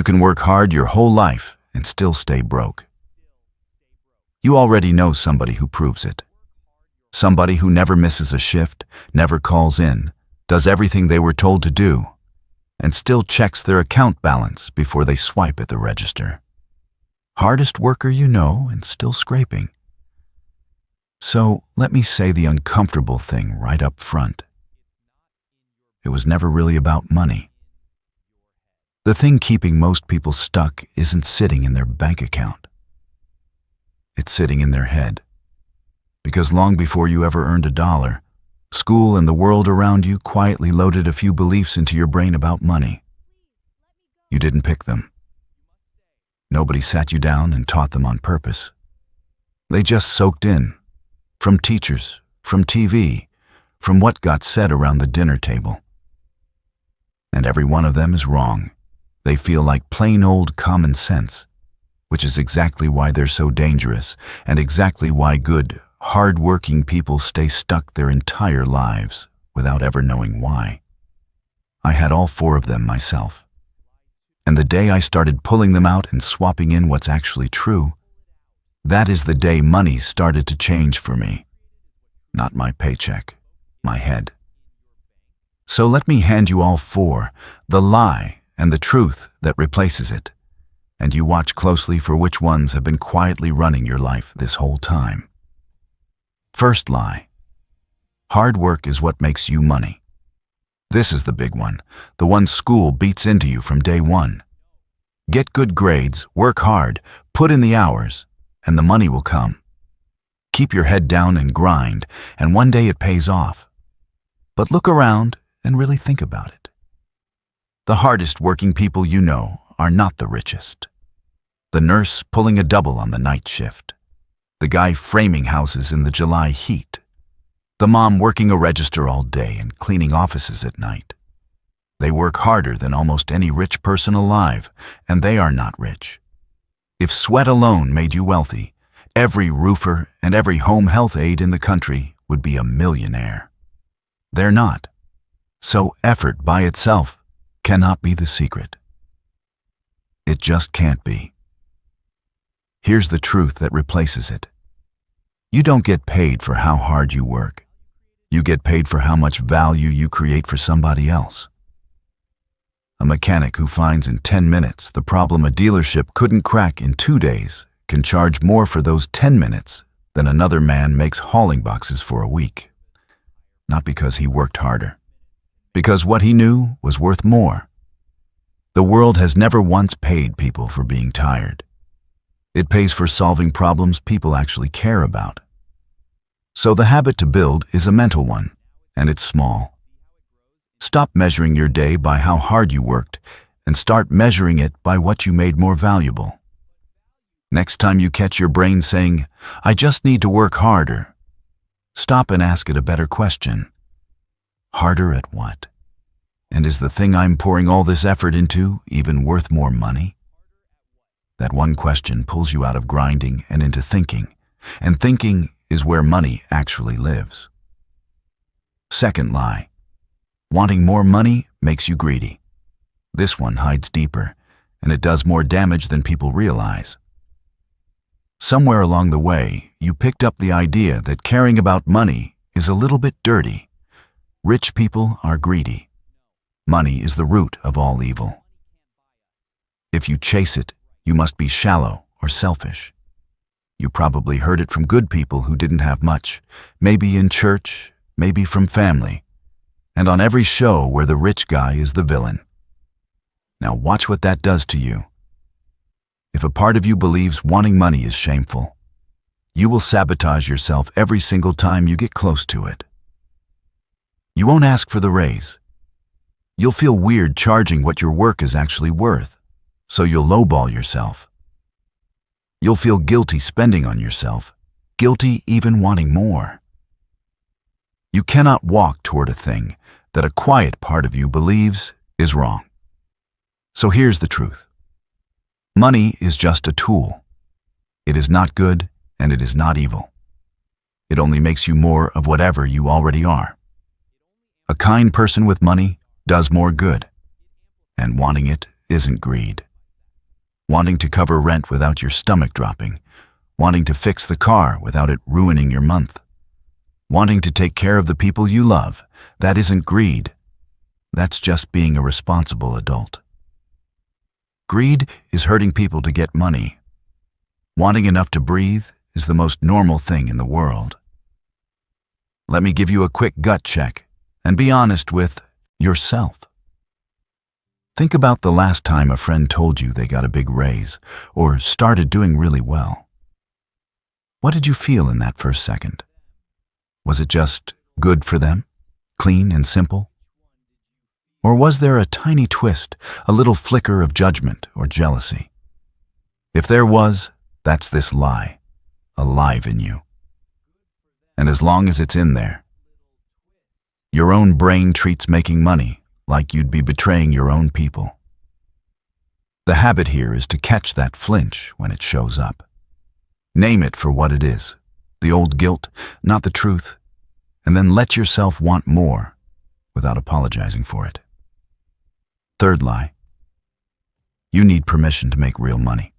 can work hard your whole life and still stay broke. You already know somebody who proves it. Somebody who never misses a shift, never calls in, does everything they were told to do, and still checks their account balance before they swipe at the register. Hardest worker you know and still scraping. So let me say the uncomfortable thing right up front. It was never really about money. The thing keeping most people stuck isn't sitting in their bank account. It's sitting in their head. Because long before you ever earned $1, school and the world around you quietly loaded a few beliefs into your brain about money. You didn't pick them. Nobody sat you down and taught them on purpose. They just soaked in, from teachers, from TV, from what got said around the dinner table. And every one of them is wrong. They feel like plain old common sense, which is exactly why they're so dangerous and exactly why good, hard-working people stay stuck their entire lives without ever knowing why. I had all 4 of them myself. And the day I started pulling them out and swapping in what's actually true, that is the day money started to change for me. Not my paycheck, my head. So let me hand you all 4, the lie and the truth that replaces it, and you watch closely for which ones have been quietly running your life this whole time. First lie. Hard work is what makes you money. This is the big one, the one school beats into you from day one. Get good grades, work hard, put in the hours, and the money will come. Keep your head down and grind, and one day it pays off. But look around and really think about it. The hardest working people you know are not the richest. The nurse pulling a double on the night shift. The guy framing houses in the July heat. The mom working a register all day and cleaning offices at night. They work harder than almost any rich person alive, and they are not rich. If sweat alone made you wealthy, every roofer and every home health aide in the country would be a millionaire. They're not. So effort by itself cannot be the secret. It just can't be. Here's the truth that replaces it. You don't get paid for how hard you work. You get paid for how much value you create for somebody else. A mechanic who finds in 10 minutes the problem a dealership couldn't crack in 2 days can charge more for those 10 minutes than another man makes hauling boxes for a week. Not because he worked harder. Because what he knew was worth more. The world has never once paid people for being tired. It pays for solving problems people actually care about. So the habit to build is a mental one, and it's small. Stop measuring your day by how hard you worked and start measuring it by what you made more valuable. Next time you catch your brain saying, "I just need to work harder," stop and ask it a better question. Harder at what? And is the thing I'm pouring all this effort into even worth more money? That one question pulls you out of grinding and into thinking, and thinking is where money actually lives. Second lie. Wanting more money makes you greedy. This one hides deeper, and it does more damage than people realize. Somewhere along the way, you picked up the idea that caring about money is a little bit dirty. Rich people are greedy. Money is the root of all evil. If you chase it, you must be shallow or selfish. You probably heard it from good people who didn't have much, maybe in church, maybe from family, and on every show where the rich guy is the villain. Now watch what that does to you. If a part of you believes wanting money is shameful, you will sabotage yourself every single time you get close to it. You won't ask for the raise. You'll feel weird charging what your work is actually worth, so you'll lowball yourself. You'll feel guilty spending on yourself, guilty even wanting more. You cannot walk toward a thing that a quiet part of you believes is wrong. So here's the truth. Money is just a tool. It is not good and it is not evil. It only makes you more of whatever you already are. A kind person with money does more good, and wanting it isn't greed. wanting to cover rent without your stomach dropping, wanting to fix the car without it ruining your month, wanting to take care of the people you love. That isn't greed. That's just being a responsible adult. Greed is hurting people to get money. Wanting enough to breathe is the most normal thing in the world. Let me give you a quick gut check and be honest with yourself. Think about the last time a friend told you they got a big raise or started doing really well. What did you feel in that first second? Was it just good for them, clean and simple? Or was there a tiny twist, a little flicker of judgment or jealousy? If there was, that's this lie, alive in you. And as long as it's in there, your own brain treats making money like you'd be betraying your own people. The habit here is to catch that flinch when it shows up. Name it for what it is, the old guilt, not the truth, and then let yourself want more without apologizing for it. Third lie. You need permission to make real money.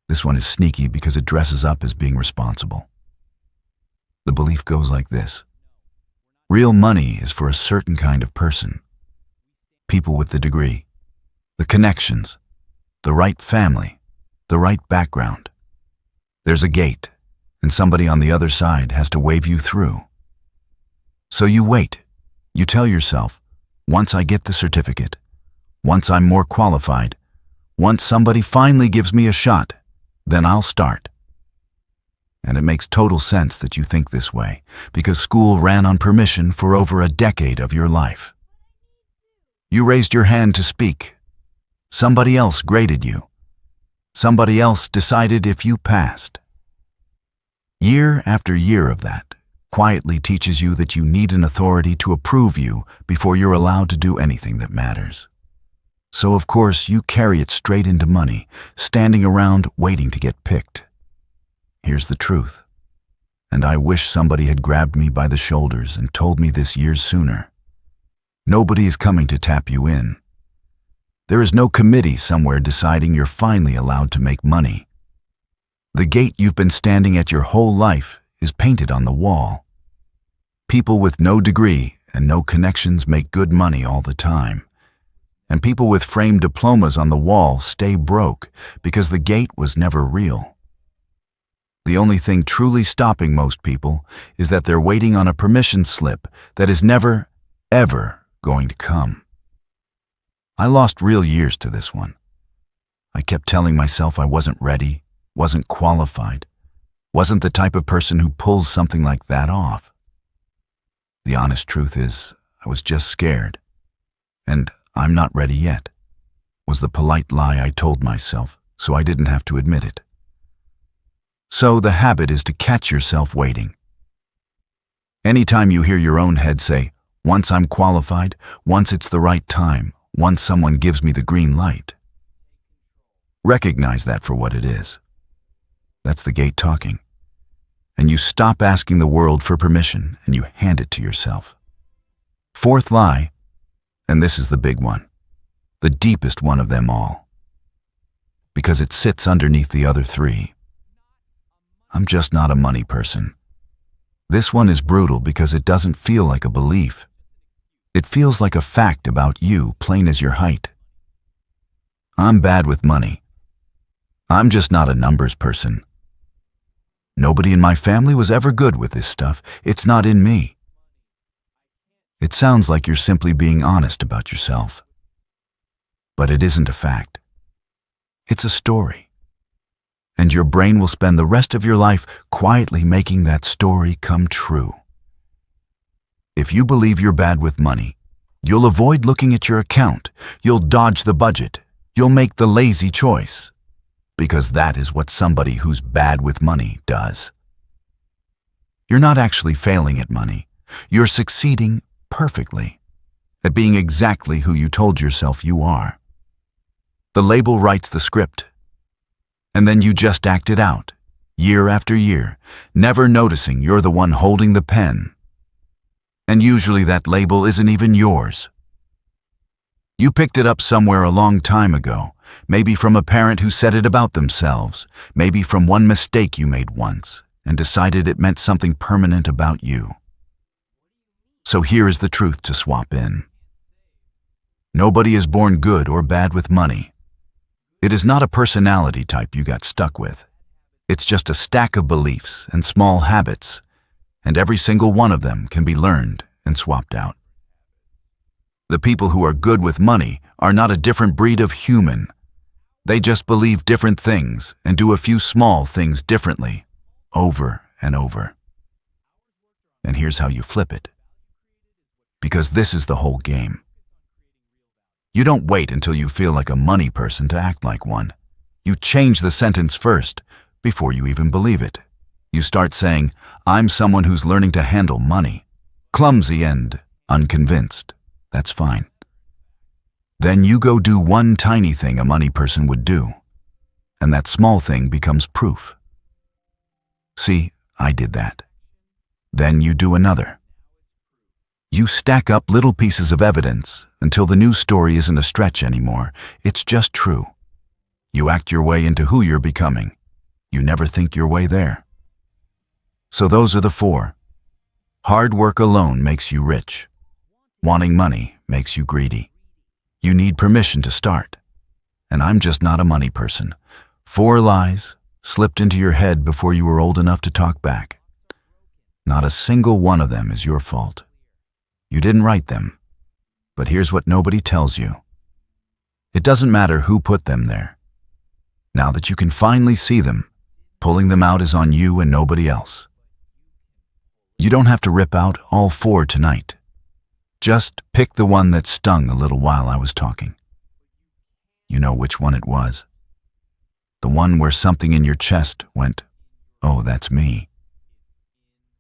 This one is sneaky because it dresses up as being responsible. The belief goes like this. Real money is for a certain kind of person. People with the degree, the connections, the right family, the right background. There's a gate, and somebody on the other side has to wave you through. So you wait. You tell yourself, once I get the certificate, once I'm more qualified, once somebody finally gives me a shot, then I'll start. And it makes total sense that you think this way, because school ran on permission for over a decade of your life. You raised your hand to speak. Somebody else graded you. Somebody else decided if you passed. Year after year of that quietly teaches you that you need an authority to approve you before you're allowed to do anything that matters. So of course you carry it straight into money, standing around waiting to get picked. Here's the truth, and I wish somebody had grabbed me by the shoulders and told me this years sooner. Nobody is coming to tap you in. There is no committee somewhere deciding you're finally allowed to make money. The gate you've been standing at your whole life is painted on the wall. People with no degree and no connections make good money all the time. And people with framed diplomas on the wall stay broke because the gate was never real. The only thing truly stopping most people is that they're waiting on a permission slip that is never, ever going to come. I lost real years to this one. I kept telling myself I wasn't ready, wasn't qualified, wasn't the type of person who pulls something like that off. The honest truth is, I was just scared. And I'm not ready yet, was the polite lie I told myself, so I didn't have to admit it. So the habit is to catch yourself waiting. Anytime you hear your own head say, once I'm qualified, once it's the right time, once someone gives me the green light, recognize that for what it is. That's the gate talking. And you stop asking the world for permission and you hand it to yourself. Fourth lie, and this is the big one, the deepest one of them all, because it sits underneath the other three. I'm just not a money person. This one is brutal because it doesn't feel like a belief. It feels like a fact about you, plain as your height. I'm bad with money. I'm just not a numbers person. Nobody in my family was ever good with this stuff. It's not in me. It sounds like you're simply being honest about yourself. But it isn't a fact. It's a story. And your brain will spend the rest of your life quietly making that story come true. If you believe you're bad with money, you'll avoid looking at your account, you'll dodge the budget, you'll make the lazy choice, because that is what somebody who's bad with money does. You're not actually failing at money, you're succeeding perfectly at being exactly who you told yourself you are. The label writes the script, and then you just act it out, year after year, never noticing you're the one holding the pen. And usually that label isn't even yours. You picked it up somewhere a long time ago, maybe from a parent who said it about themselves, maybe from one mistake you made once and decided it meant something permanent about you. So here is the truth to swap in. Nobody is born good or bad with money. It is not a personality type you got stuck with. It's just a stack of beliefs and small habits, and every single one of them can be learned and swapped out. The people who are good with money are not a different breed of human. They just believe different things and do a few small things differently, over and over. And here's how you flip it. Because this is the whole game. You don't wait until you feel like a money person to act like one. You change the sentence first, before you even believe it. You start saying, I'm someone who's learning to handle money. Clumsy and unconvinced. That's fine. Then you go do one tiny thing a money person would do, and that small thing becomes proof. See, I did that. Then you do another. You stack up little pieces of evidence until the new story isn't a stretch anymore. It's just true. You act your way into who you're becoming. You never think your way there. So those are the 4. Hard work alone makes you rich. Wanting money makes you greedy. You need permission to start. And I'm just not a money person. 4 lies slipped into your head before you were old enough to talk back. Not a single one of them is your fault. You didn't write them. But here's what nobody tells you. It doesn't matter who put them there. Now that you can finally see them, pulling them out is on you and nobody else. You don't have to rip out all 4 tonight. Just pick the one that stung a little while I was talking. You know which one it was. The one where something in your chest went, oh, that's me.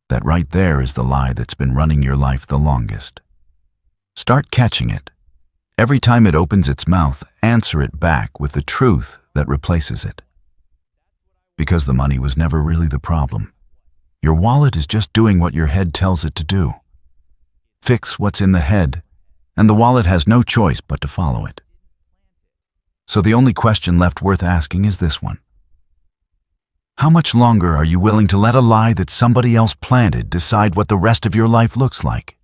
That right there is the lie that's been running your life the longest. Start catching it. Every time it opens its mouth, answer it back with the truth that replaces it. Because the money was never really the problem. Your wallet is just doing what your head tells it to do. Fix what's in the head, and the wallet has no choice but to follow it. So the only question left worth asking is this one. How much longer are you willing to let a lie that somebody else planted decide what the rest of your life looks like?